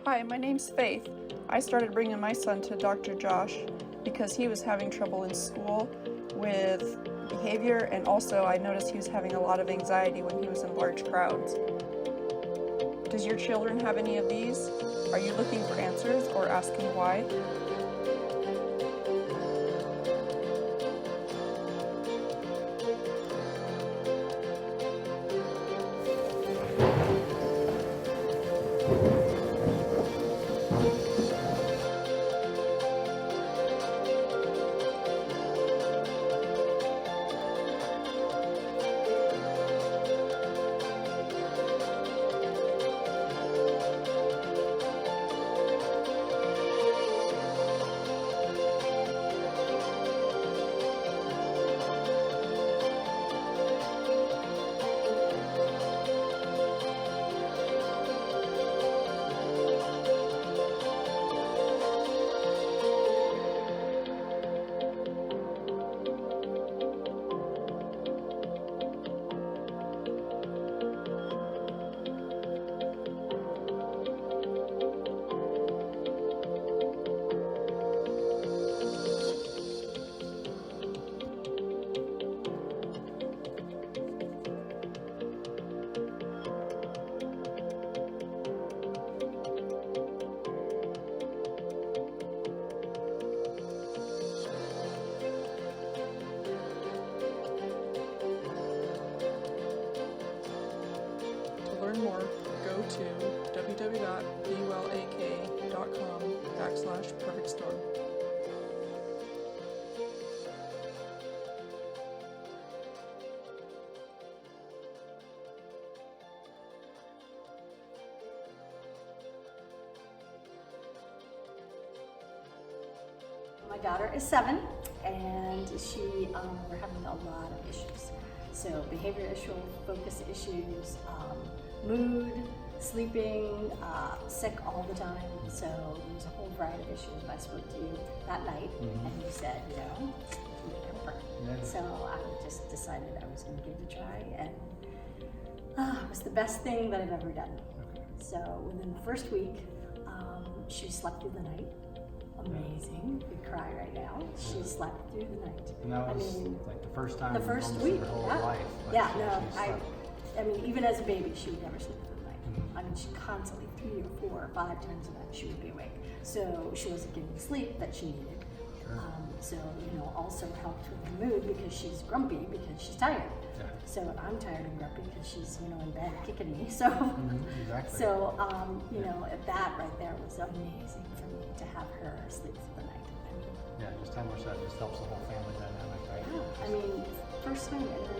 Hi, my name's Faith. I started bringing my son to Dr. Josh because he was having trouble in school with behavior, and also I noticed he was having a lot of anxiety when he was in large crowds. Does your children have any of these? Are you looking for answers or asking why? To learn more, go to www.bewellak.com/perfectstorm. My daughter is 7, and we're having a lot of issues. So behavior issue, focus issues, mood, sleeping, sick all the time. So there's a whole variety of issues. I spoke to you that night, and you said, you know, you need help her. Yeah. So I just decided I was going to give it a try, and it was the best thing that I've ever done. Okay. So within the first week, she slept through the night. Amazing. We cry right now. She slept through the night. And that was like the first time the first almost week, in her whole yeah. life. Like Yeah, she no, slept. I mean, even as a baby, she would never sleep through the night. I mean, she constantly, 3 or 4 or 5 times a night, she would be awake. So she wasn't getting the sleep that she needed. Sure. So, you know, also helped with her mood because she's grumpy because she's tired. Yeah. So I'm tired and grumpy because she's, you know, in bed kicking me. So, Exactly. so you know, that right there was amazing for me to have her sleep through the night. Yeah, just how much that just helps the whole family dynamic, right? Yeah, I mean, first time in her